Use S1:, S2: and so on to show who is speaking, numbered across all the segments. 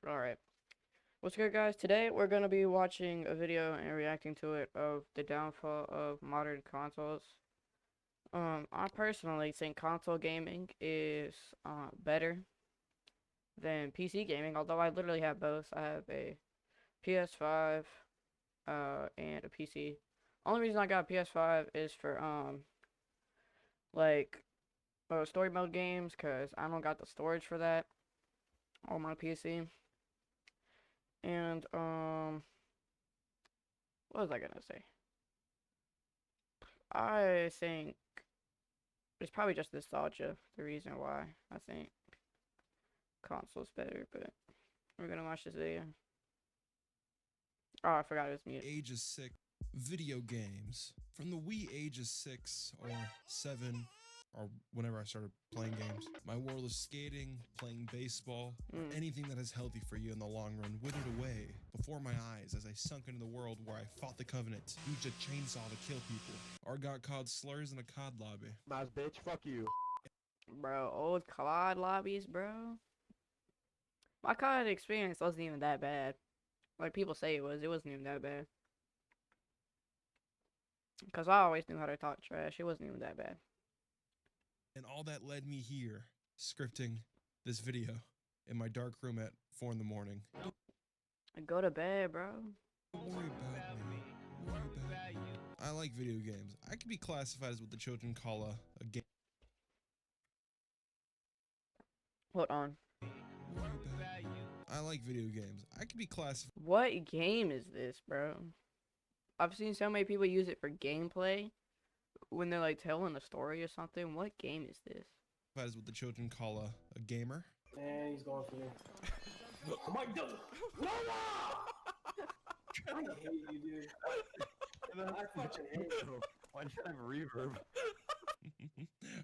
S1: Alright. What's good, guys? Today we're gonna be watching a video and reacting to it of the downfall of modern consoles. I personally think console gaming is better than PC gaming, although I literally have both. I have a PS5 and a PC. Only reason I got a PS5 is for like story mode games, cause I don't got the storage for that on my PC. And what was I gonna say? I think it's probably just nostalgia, the reason why I think console's better, but we're gonna watch this video. Oh, I forgot it was mute.
S2: Age is 6. Video games. From the wee age of 6 or 7, or whenever I started playing games, my world of skating, playing baseball, or anything that is healthy for you in the long run withered away before my eyes as I sunk into the world where I fought the Covenant, used a chainsaw to kill people, or got cod slurs in a COD lobby.
S3: Nice bitch, fuck you.
S1: Bro, old COD lobbies, bro. My COD experience wasn't even that bad. Like people say it wasn't even that bad. Because I always knew how to talk trash. It wasn't even that bad.
S2: And all that led me here, scripting this video in my dark room at 4 in the morning.
S1: Go to bed, bro.
S2: Don't worry about me. Worry about me. I like video games. I could be classified as what the children call a game.
S1: Hold on.
S2: I like video games. I could be classified
S1: What game is this, bro? I've seen so many people use it for gameplay when they're like telling a story or something. What game is this?
S2: as what the children call a gamer.
S3: And he's going for me. Oh my god! No! I hate you, dude. I fucking hate you.
S4: Why did you have reverb?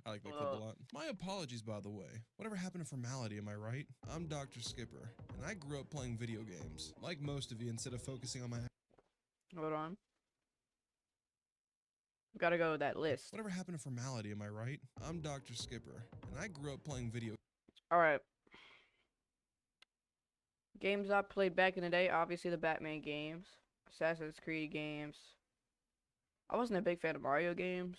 S2: I like that clip a lot. My apologies, by the way. Whatever happened to formality, am I right? I'm Dr. Skipper, and I grew up playing video games. Like most of you, instead of focusing on my...
S1: Hold on. We gotta go with that list.
S2: Whatever happened to formality, am I right? I'm Dr. Skipper, and I grew up playing video...
S1: Alright. Games I played back in the day, obviously the Batman games, Assassin's Creed games. I wasn't a big fan of Mario games.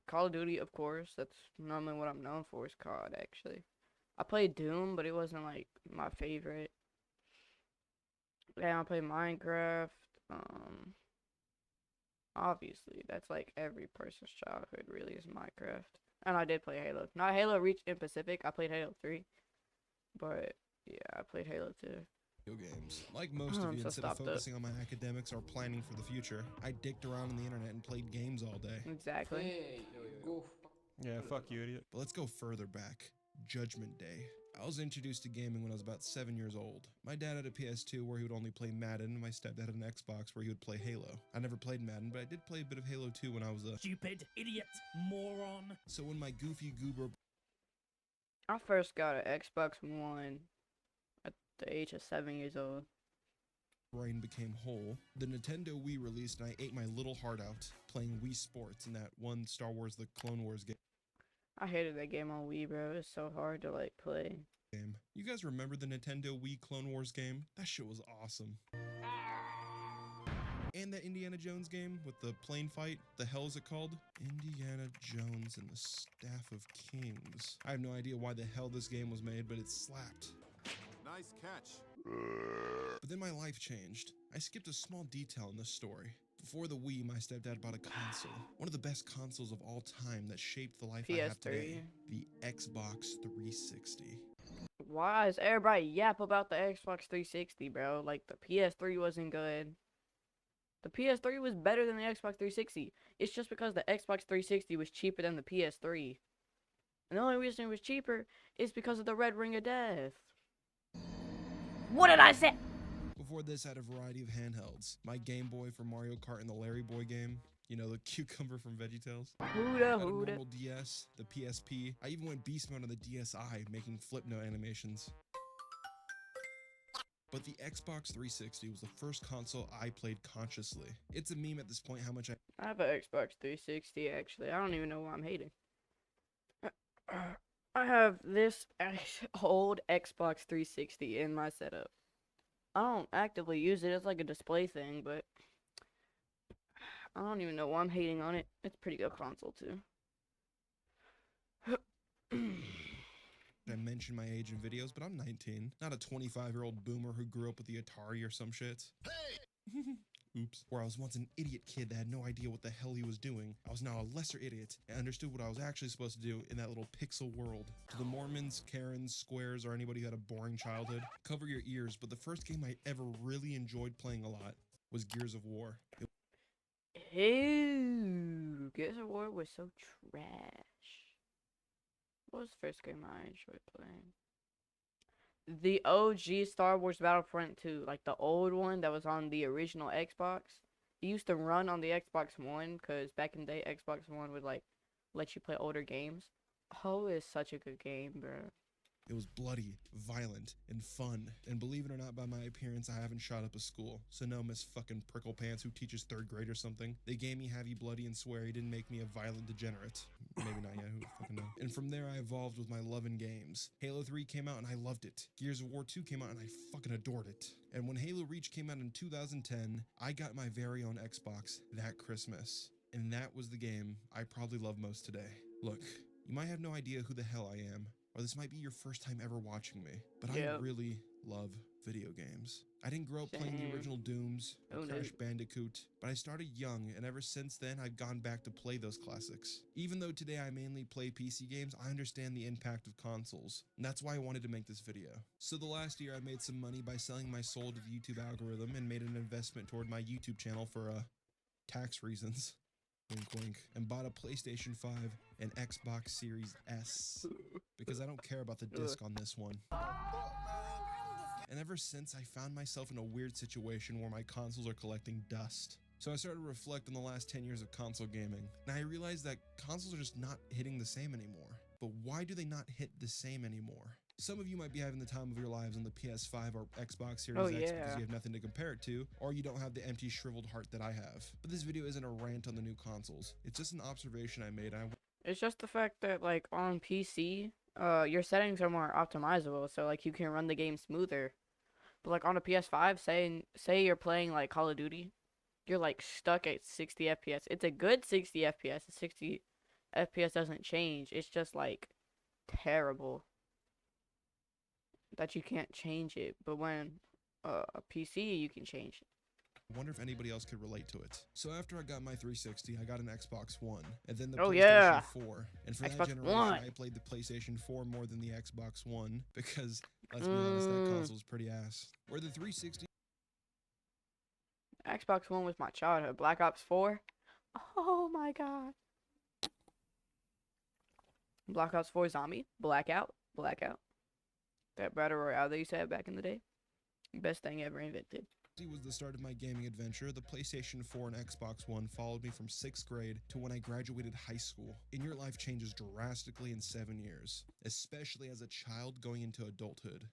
S1: Call of Duty, of course. That's normally what I'm known for is COD, actually. I played Doom, but it wasn't, like, my favorite. Yeah, I played Minecraft. Obviously, that's, like, every person's childhood, really, is Minecraft. And I did play Halo. Not Halo Reach in Pacific. I played Halo 3. But, yeah, I played Halo 2.
S2: games. Like most of you,
S1: So
S2: instead of
S1: stopped it.
S2: focusing on my academics or planning for the future, I dicked around on the internet and played games all day.
S1: Exactly.
S5: Hey, go
S4: Yeah, fuck you, idiot.
S2: But let's go further back. Judgment Day. I was introduced to gaming when I was about 7 years old. My dad had a PS2 where he would only play Madden, and my stepdad had an Xbox where he would play Halo. I never played Madden, but I did play a bit of Halo 2 when I was a
S6: Stupid, idiot, moron.
S2: So when my goofy goober
S1: I first got an Xbox One at the age of 7 years old.
S2: brain became whole, the Nintendo Wii released and I ate my little heart out playing Wii Sports in that one Star Wars The Clone Wars game.
S1: I hated that game on Wii, bro. It's so hard to, like, play.
S2: You guys remember the Nintendo Wii Clone Wars game? That shit was awesome. And that Indiana Jones game with the plane fight, the hell is it called? Indiana Jones and the Staff of Kings. I have no idea why the hell this game was made, but it slapped.
S7: Nice catch.
S2: But then my life changed. I skipped a small detail in this story. Before the Wii, my stepdad bought a console. One of the best consoles of all time that shaped the life I have today. The Xbox 360.
S1: Why is everybody yap about the Xbox 360, bro? Like, the PS3 wasn't good. The PS3 was better than the Xbox 360. It's just because the Xbox 360 was cheaper than the PS3. And the only reason it was cheaper is because of the Red Ring of Death. What did I say?
S2: Before this, I had a variety of handhelds. My Game Boy for Mario Kart and the Larry Boy game. You know, the cucumber from VeggieTales.
S1: Huda,
S2: I had a
S1: huda.
S2: normal DS, the PSP. I even went beast mode on the DSi, making flip note animations. But the Xbox 360 was the first console I played consciously. It's a meme at this point how much
S1: I have an Xbox 360, actually. I don't even know why I'm hating. I have this old Xbox 360 in my setup. I don't actively use it. It's like a display thing, but I don't even know why I'm hating on it. It's a pretty good console too.
S2: I mention my age in videos, but I'm 19, not a 25-year-old boomer who grew up with the Atari or some shit. Hey! Oops. Where I was once an idiot kid that had no idea what the hell he was doing, I was now a lesser idiot and understood what I was actually supposed to do in that little pixel world. To the Mormons, Karens, Squares, or anybody who had a boring childhood, cover your ears, but the first game I ever really enjoyed playing a lot was Gears of War.
S1: Ew, Gears of War was so trash. What was the first game I enjoyed playing? The OG Star Wars Battlefront 2, like the old one that was on the original Xbox. It used to run on the Xbox One, because back in the day, Xbox One would like let you play older games. Oh, it's such a good game, bro.
S2: It was bloody, violent, and fun. And believe it or not, by my appearance, I haven't shot up a school. So no, Miss fucking Prickle Pants who teaches 3rd grade or something. They gave me heavy, bloody, and sweary. Didn't make me a violent degenerate. Maybe not yet, who fucking know. And from there, I evolved with my love in games. Halo 3 came out and I loved it. Gears of War 2 came out and I fucking adored it. And when Halo Reach came out in 2010, I got my very own Xbox that Christmas. And that was the game I probably love most today. Look, you might have no idea who the hell I am, or this might be your first time ever watching me, but I really love video games. I didn't grow up playing the original Dooms or Crash Bandicoot, but I started young, and ever since then, I've gone back to play those classics. Even though today I mainly play PC games, I understand the impact of consoles, and that's why I wanted to make this video. So the last year, I made some money by selling my soul to the YouTube algorithm and made an investment toward my YouTube channel for, tax reasons. Wink wink. And bought a PlayStation 5 and Xbox Series S because I don't care about the disc on this one. And ever since, I found myself in a weird situation where my consoles are collecting dust. So I started to reflect on the last 10 years of console gaming, and I realized that consoles are just not hitting the same anymore. But why do they not hit the same anymore? Some of you might be having the time of your lives on the PS5 or Xbox Series X because you have nothing to compare it to, or you don't have the empty, shriveled heart that I have. But this video isn't a rant on the new consoles. It's just an observation I made.
S1: It's just the fact that, like, on PC, your settings are more optimizable, so, like, you can run the game smoother. But, like, on a PS5, say you're playing, like, Call of Duty, you're, like, stuck at 60 FPS. It's a good 60 FPS. The 60 FPS doesn't change. It's just, like, terrible that you can't change it. But when a PC, you can change it.
S2: I wonder if anybody else could relate to it. So after I got my 360, I got an Xbox One, and then the PlayStation 4. And for that generation, I played the PlayStation 4 more than the Xbox One because, let's be honest, that console's pretty ass. Where the 360...
S1: Xbox One was my childhood. Black Ops 4. Oh my god. Black Ops 4 Zombie. Blackout. That Battle Royale they used to have back in the day. Best thing ever invented.
S2: Was the start of my gaming adventure. The PlayStation 4 and Xbox One followed me from 6th grade to when I graduated high school. And your life changes drastically in 7 years, especially as a child going into adulthood.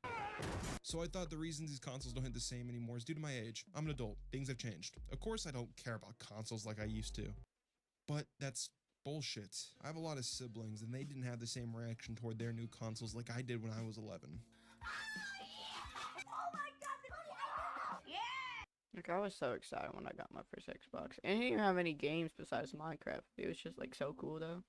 S2: So I thought the reasons these consoles don't hit the same anymore is due to my age. I'm an adult. Things have changed. Of course I don't care about consoles like I used to. But that's bullshit. I have a lot of siblings and they didn't have the same reaction toward their new consoles like I did when I was 11.
S1: Like, I was so excited when I got my first Xbox. And it didn't even have any games besides Minecraft. It was just, like, so cool, though.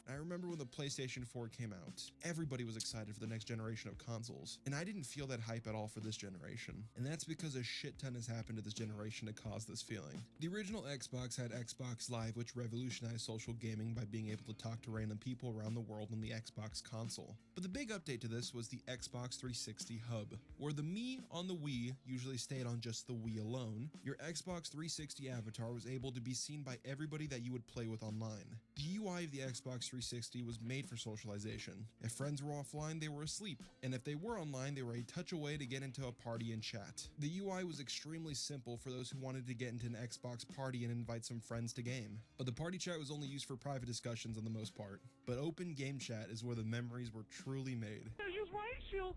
S2: I remember when the PlayStation 4 came out, everybody was excited for the next generation of consoles, and I didn't feel that hype at all for this generation. And that's because a shit ton has happened to this generation to cause this feeling. The original Xbox had Xbox Live, which revolutionized social gaming by being able to talk to random people around the world on the Xbox console. But the big update to this was the Xbox 360 hub, where the Me on the Wii usually stayed on just the Wii alone. Your Xbox 360 avatar was able to be seen by everybody that you would play with online. The UI of the Xbox 360 was made for socialization. If friends were offline, they were asleep, and if they were online, they were a touch away to get into a party and chat. The UI was extremely simple for those who wanted to get into an Xbox party and invite some friends to game. But the party chat was only used for private discussions on the most part. But open game chat is where the memories were truly made.
S5: Use my shield.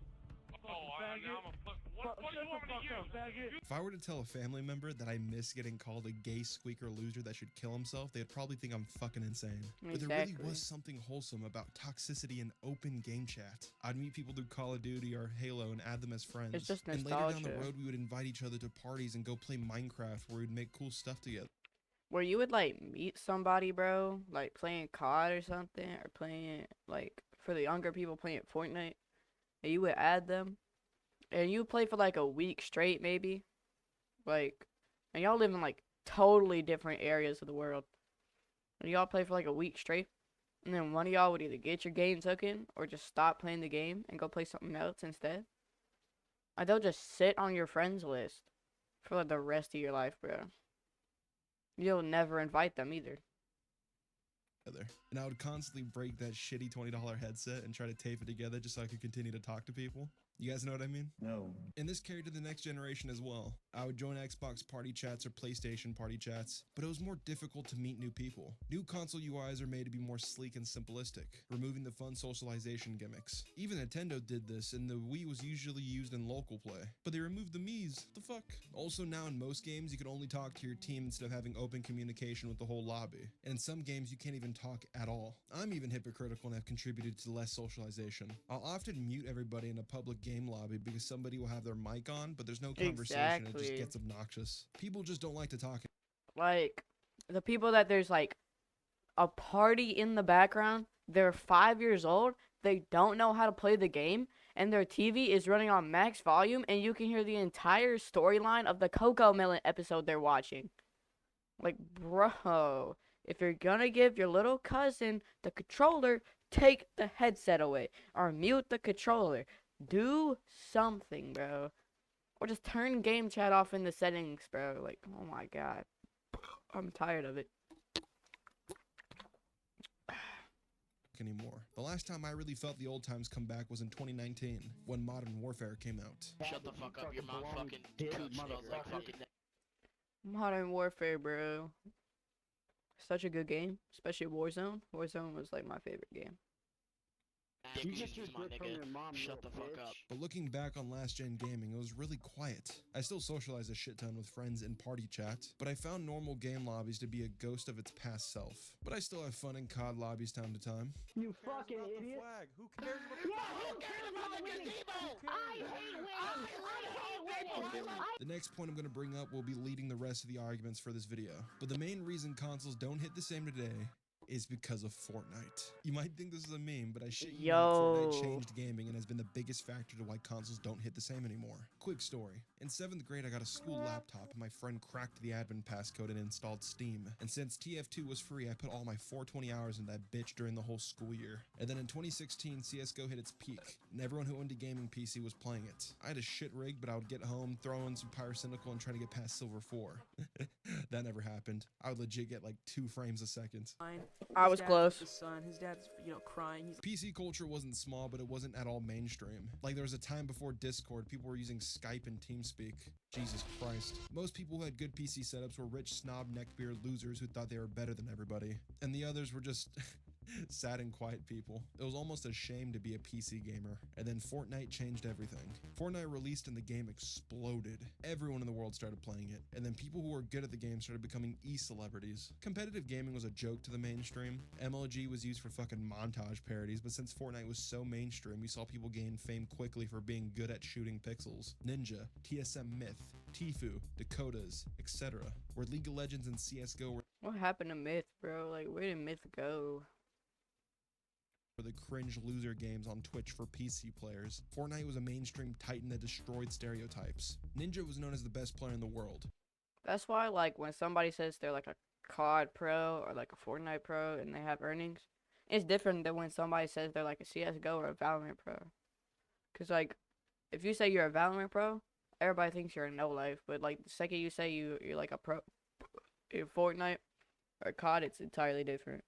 S5: Oh, now I'm a fuck. What?
S3: fuck up, faggot.
S2: If I were to tell a family member that I miss getting called a gay squeaker loser that should kill himself, they'd probably think I'm fucking insane. But there really
S1: Exactly.
S2: was something wholesome about toxicity in open game chat. I'd meet people through Call of Duty or Halo and add them as friends.
S1: It's just
S2: and later down the
S1: nostalgia.
S2: road, we would invite each other to parties and go play Minecraft where we'd make cool stuff together.
S1: Where you would like meet somebody, bro, like playing COD or something, or playing like for the younger people playing Fortnite, and you would add them, and you would play for like a week straight, maybe, like, and y'all live in like totally different areas of the world, and y'all play for like a week straight, and then one of y'all would either get your game taken or just stop playing the game and go play something else instead. Like they'll just sit on your friends list for like the rest of your life, bro. You'll never invite them either.
S2: And I would constantly break that shitty $20 headset and try to tape it together just so I could continue to talk to people. You guys know what I mean?
S3: No.
S2: And this carried to the next generation as well. I would join Xbox party chats or PlayStation party chats, but it was more difficult to meet new people. New console UIs are made to be more sleek and simplistic, removing the fun socialization gimmicks. Even Nintendo did this, and the Wii was usually used in local play. But they removed the Mii's. The fuck? Also now in most games, you can only talk to your team instead of having open communication with the whole lobby. And in some games, you can't even talk at all. I'm even hypocritical and have contributed to less socialization. I'll often mute everybody in a public game lobby because somebody will have their mic on, but there's no conversation. It just
S1: Exactly.
S2: gets obnoxious. People just don't like to talk.
S1: Like the people that there's like a party in the background, they're 5 years old, they don't know how to play the game, and their TV is running on max volume, and you can hear the entire storyline of the Coco Melon episode they're watching. Like, bro, if you're gonna give your little cousin the controller, take the headset away or mute the controller. Do something, bro. Or just turn game chat off in the settings, bro. Like, oh my god. I'm tired of it.
S2: Anymore. The last time I really felt the old times come back was in 2019 when Modern Warfare came out.
S5: Shut the fuck up, your mom fucking cooch smells like fucking...
S1: Modern Warfare, bro. Such a good game, especially Warzone. Warzone was like my favorite game.
S5: dick
S3: You
S5: users,
S3: get your
S5: my
S3: dick from
S5: nigga.
S3: your mom,
S5: Shut
S3: little
S5: the fuck
S3: bitch.
S5: up.
S2: But looking back on last gen gaming, it was really quiet. I still socialize a shit ton with friends in party chat, but I found normal game lobbies to be a ghost of its past self. But I still have fun in COD lobbies time to time.
S3: You fucking idiot.
S4: Flag. Who cares about the
S3: Yeah, who cares about the gazebo? I hate winning. I hate winning.
S2: The next point I'm going to bring up will be leading the rest of the arguments for this video. But the main reason consoles don't hit the same today is because of Fortnite. You might think this is a meme, but I shit you not, Fortnite
S1: Yo.
S2: changed gaming and has been the biggest factor to why consoles don't hit the same anymore. Quick story. In 7th grade, I got a school laptop and my friend cracked the admin passcode and installed Steam. And since TF2 was free, I put all my 420 hours in that bitch during the whole school year. And then in 2016, CSGO hit its peak, and everyone who owned a gaming PC was playing it. I had a shit rig, but I would get home, throw in some Pyrocynical, and try to get past Silver 4. That never happened. I would legit get like 2 frames a second.
S1: I was close.
S8: The son, his dad's, crying. He's
S2: PC culture wasn't small, but it wasn't at all mainstream. Like, there was a time before Discord, people were using Skype and TeamSpeak. Jesus Christ. Most people who had good PC setups were rich, snob, neckbeard losers who thought they were better than everybody. And the others were just sad and quiet people. It was almost a shame to be a PC gamer. And then Fortnite changed everything. Fortnite released and the game exploded. Everyone in the world started playing it. And then people who were good at the game started becoming e-celebrities. Competitive gaming was a joke to the mainstream. MLG was used for fucking montage parodies, but since Fortnite was so mainstream, we saw people gain fame quickly for being good at shooting pixels. Ninja, TSM Myth, Tfue, Dakotas, etc. Where League of Legends and CSGO were
S1: What happened to Myth, bro? Like, where did Myth go?
S2: the cringe loser games on Twitch for PC players. Fortnite was a mainstream titan that destroyed stereotypes. Ninja was known as the best player in the world.
S1: That's why, like, when somebody says they're like a COD pro or like a Fortnite pro and they have earnings, it's different than when somebody says they're like a CSGO or a Valorant pro. Cause like, if you say you're a Valorant pro, everybody thinks you're a no life. But like, the second you say you're like a pro in Fortnite or COD, it's entirely different.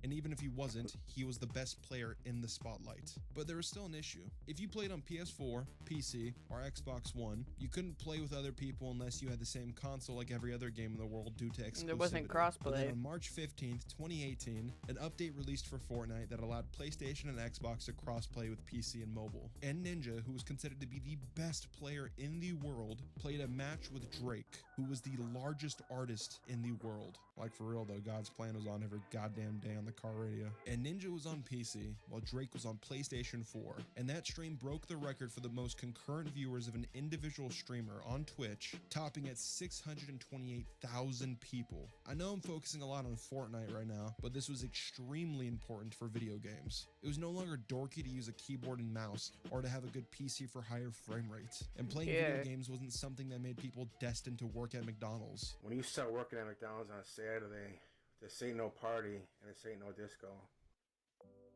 S2: and even if he wasn't, he was the best player in the spotlight. But there was still an issue. If you played on PS4, PC, or Xbox One, you couldn't play with other people unless you had the same console like every other game in the world due to exclusivity.
S1: There wasn't
S2: But then
S1: crossplay.
S2: on March 15th, 2018, an update released for Fortnite that allowed PlayStation and Xbox to crossplay with PC and mobile. And Ninja, who was considered to be the best player in the world, played a match with Drake, who was the largest artist in the world. Like for real though, God's Plan was on every goddamn day on the car radio. And Ninja was on PC, while Drake was on PlayStation 4. And that stream broke the record for the most concurrent viewers of an individual streamer on Twitch, topping at 628,000 people. I know I'm focusing a lot on Fortnite right now, but this was extremely important for video games. It was no longer dorky to use a keyboard and mouse, or to have a good PC for higher frame rates. And playing video games wasn't something that made people destined to work at McDonald's.
S9: When you start working at McDonald's on Saturday, this ain't no party and this ain't no disco.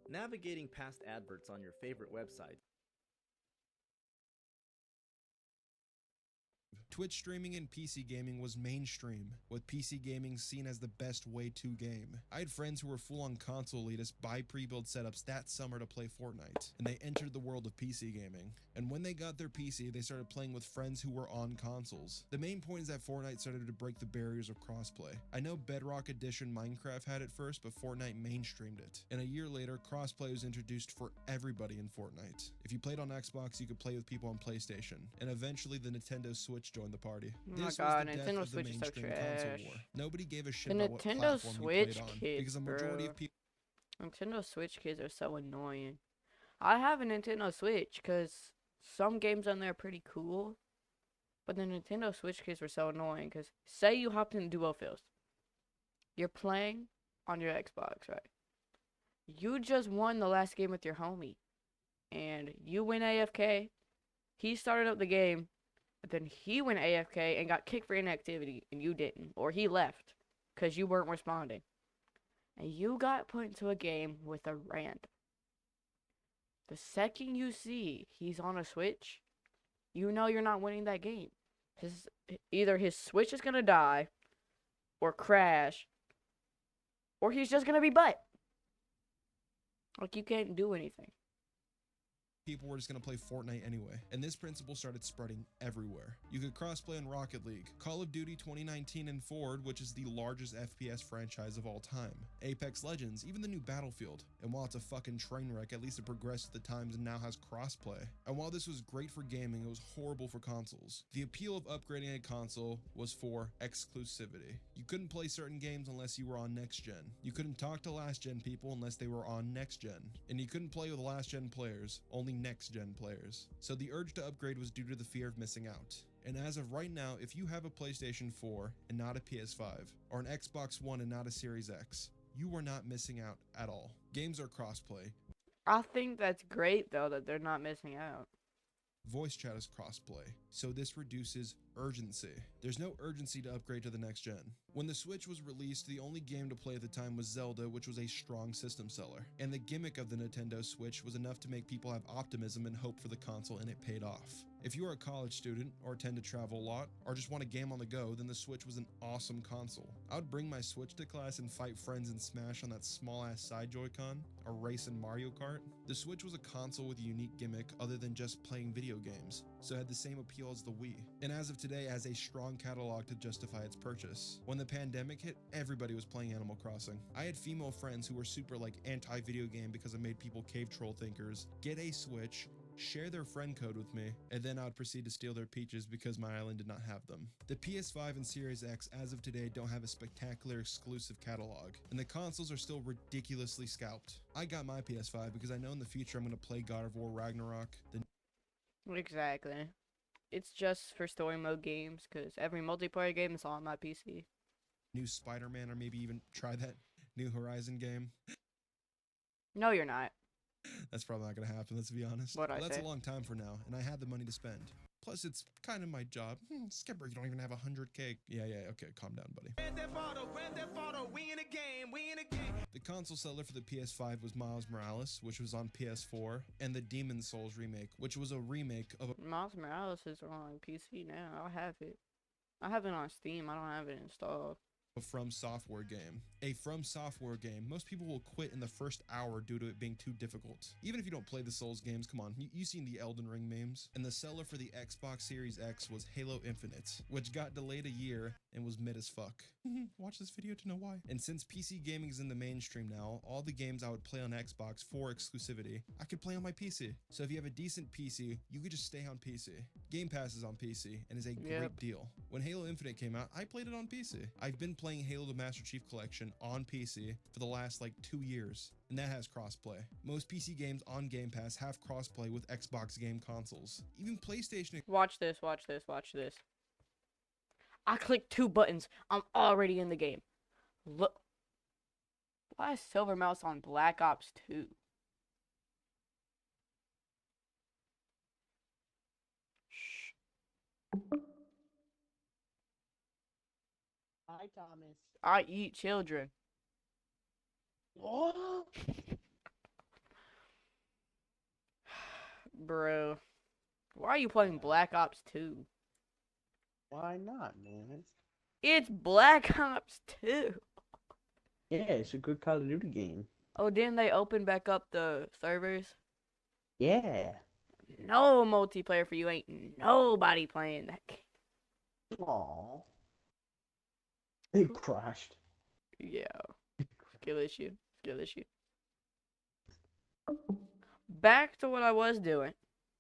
S10: Navigating past adverts on your favorite website.
S2: Twitch streaming and PC gaming was mainstream, with PC gaming seen as the best way to game. I had friends who were full-on console elitists buy pre-built setups that summer to play Fortnite, and they entered the world of PC gaming. And when they got their PC, they started playing with friends who were on consoles. The main point is that Fortnite started to break the barriers of crossplay. I know Bedrock Edition Minecraft had it first, but Fortnite mainstreamed it. And a year later, crossplay was introduced for everybody in Fortnite. If you played on Xbox, you could play with people on PlayStation, and eventually the Nintendo Switch joined the party.
S1: Oh my
S2: This
S1: god,
S2: was the death
S1: Nintendo
S2: of the
S1: Switch is so
S2: mainstream console
S1: trash.
S2: war. Nobody gave a shit
S1: The
S2: about what
S1: Nintendo
S2: platform you
S1: Switch
S2: played on,
S1: kids,
S2: because the majority
S1: bro.
S2: of people
S1: Nintendo Switch kids are so annoying. I have a Nintendo Switch because some games on there are pretty cool, but the Nintendo Switch kids were so annoying because say you hopped in duo fields. You're playing on your Xbox, right? You just won the last game with your homie, and you went AFK. He started up the game, but then he went AFK and got kicked for inactivity, and you didn't. Or he left because you weren't responding. And you got put into a game with a random. The second you see he's on a Switch, you know you're not winning that game. Either his Switch is going to die, or crash, or he's just going to be butt. Like, you can't do anything.
S2: people were just going to play Fortnite anyway, and this principle started spreading everywhere. You could crossplay in Rocket League, Call of Duty 2019 and forward, which is the largest FPS franchise of all time, Apex Legends, even the new Battlefield. And while it's a fucking train wreck, at least it progressed with the times and now has crossplay. And while this was great for gaming, it was horrible for consoles. The appeal of upgrading a console was for exclusivity. You couldn't play certain games unless you were on next gen. You couldn't talk to last gen people unless they were on next gen. And you couldn't play with last gen players, only next gen players. So the urge to upgrade was due to the fear of missing out. And as of right now, if you have a PlayStation 4 and not a PS5, or an Xbox One and not a Series X, you are not missing out at all. Games are crossplay.
S1: I think that's great though that they're not missing out.
S2: Voice chat is crossplay, so this reduces urgency. There's no urgency to upgrade to the next gen. When the Switch was released, the only game to play at the time was Zelda, which was a strong system seller. And the gimmick of the Nintendo Switch was enough to make people have optimism and hope for the console, and it paid off. If you are a college student, or tend to travel a lot, or just want a game on the go, then the Switch was an awesome console. I would bring my Switch to class and fight friends in Smash on that small-ass side Joy-Con, or race in Mario Kart. The Switch was a console with a unique gimmick other than just playing video games, so it had the same appeal as the Wii. And as of today, has a strong catalog to justify its purchase. When the pandemic hit, everybody was playing Animal Crossing. I had female friends who were super like anti-video game because it made people cave troll thinkers, get a Switch, share their friend code with me, and then I would proceed to steal their peaches because my island did not have them. The PS5 and Series X as of today don't have a spectacular exclusive catalog, and the consoles are still ridiculously scalped. I got my PS5 because I know in the future I'm going to play God of War Ragnarok, the
S1: Exactly. It's just for story mode games because every multiplayer game is on my PC.
S2: new Spider-Man, or maybe even try that new Horizon game.
S1: No, you're not.
S2: That's probably not going to happen, let's be honest.
S1: What'd I
S2: That's
S1: say?
S2: a long time for now, and I had the money to spend. Plus, it's kind of my job. Skipper, you don't even have 100K. Yeah, okay, calm down, buddy. The console seller for the PS5 was Miles Morales, which was on PS4, and the Demon's Souls remake, which was a remake of a
S1: Miles Morales is on PC now. I have it. I have it on Steam. I don't have it installed.
S2: a From Software game. A From Software game, most people will quit in the first hour due to it being too difficult. Even if you don't play the Souls games, come on, you've seen the Elden Ring memes. And the seller for the Xbox Series X was Halo Infinite, which got delayed a year and was mid as fuck. Watch this video to know why. And since PC gaming is in the mainstream now, all the games I would play on Xbox for exclusivity, I could play on my PC. So if you have a decent PC, you could just stay on PC. Game Pass is on PC and is a great deal. When Halo Infinite came out, I played it on PC. I've been playing Halo the Master Chief Collection on PC for the last like 2 years, and that has crossplay. Most PC games on Game Pass have crossplay with Xbox game consoles. Even PlayStation.
S1: Watch this, watch this, watch this. I clicked 2 buttons. I'm already in the game. Look. Why is Silver Mouse on Black Ops 2? Shh.
S3: Hi, Thomas.
S1: I eat children.
S3: What?
S1: Bro. Why are you playing Black Ops 2?
S3: Why not, man?
S1: It's Black Ops 2.
S3: Yeah, it's a good Call of Duty game.
S1: Oh, didn't they open back up the servers?
S3: Yeah.
S1: No multiplayer for you. Ain't nobody playing that game.
S3: Aww. It crashed.
S1: Yeah. Skill issue. Skill issue. Back to what I was doing.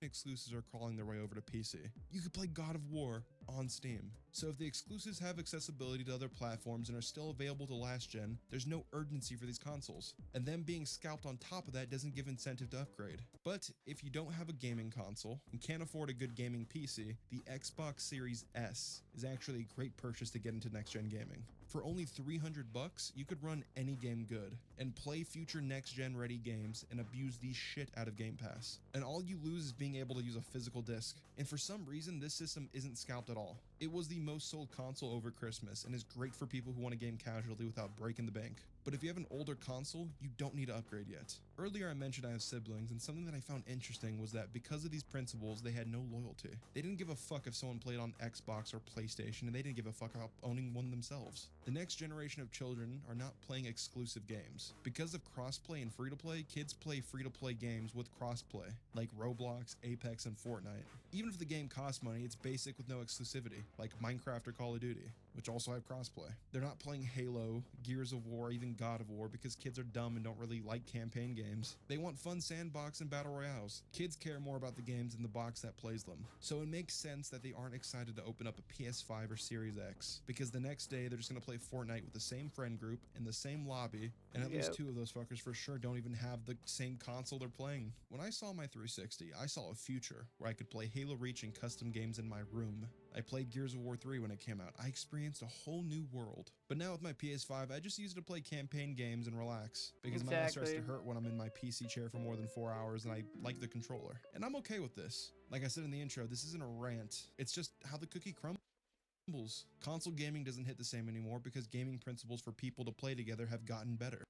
S2: Exclusives are crawling their way over to PC. You could play God of War on Steam. So if the exclusives have accessibility to other platforms and are still available to last gen, there's no urgency for these consoles. And them being scalped on top of that doesn't give incentive to upgrade. But if you don't have a gaming console and can't afford a good gaming PC, the Xbox Series S is actually a great purchase to get into next gen gaming. For only $300, you could run any game good and play future next-gen ready games and abuse the shit out of Game Pass. And all you lose is being able to use a physical disc. And for some reason, this system isn't scalped at all. It was the most sold console over Christmas and is great for people who want to game casually without breaking the bank. But if you have an older console, you don't need to upgrade yet. Earlier I mentioned I have siblings, and something that I found interesting was that because of these principles, they had no loyalty. They didn't give a fuck if someone played on Xbox or PlayStation, and they didn't give a fuck about owning one themselves. The next generation of children are not playing exclusive games. Because of crossplay and free-to-play, kids play free-to-play games with crossplay, like Roblox, Apex, and Fortnite. Even if the game costs money, it's basic with no exclusivity, like Minecraft or Call of Duty, which also have crossplay. They're not playing Halo, Gears of War, even God of War because kids are dumb and don't really like campaign games. They want fun sandbox and battle royales. Kids care more about the games than the box that plays them. So it makes sense that they aren't excited to open up a PS5 or Series X because the next day they're just gonna play Fortnite with the same friend group in the same lobby, and at least 2 of those fuckers for sure don't even have the same console they're playing. When I saw my 360, I saw a future where I could play Halo Reach and custom games in my room. I played Gears of War 3 when it came out. I experienced a whole new world. But now with my PS5, I just use it to play campaign games and relax. Because my ass starts to hurt when I'm in my PC chair for more than 4 hours and I like the controller. And I'm okay with this. Like I said in the intro, this isn't a rant. It's just how the cookie crumbles. Console gaming doesn't hit the same anymore because gaming principles for people to play together have gotten better.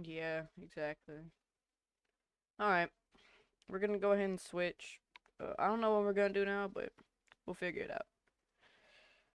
S1: Yeah, exactly. Alright. We're gonna go ahead and switch. I don't know what we're gonna do now, but we'll figure it out.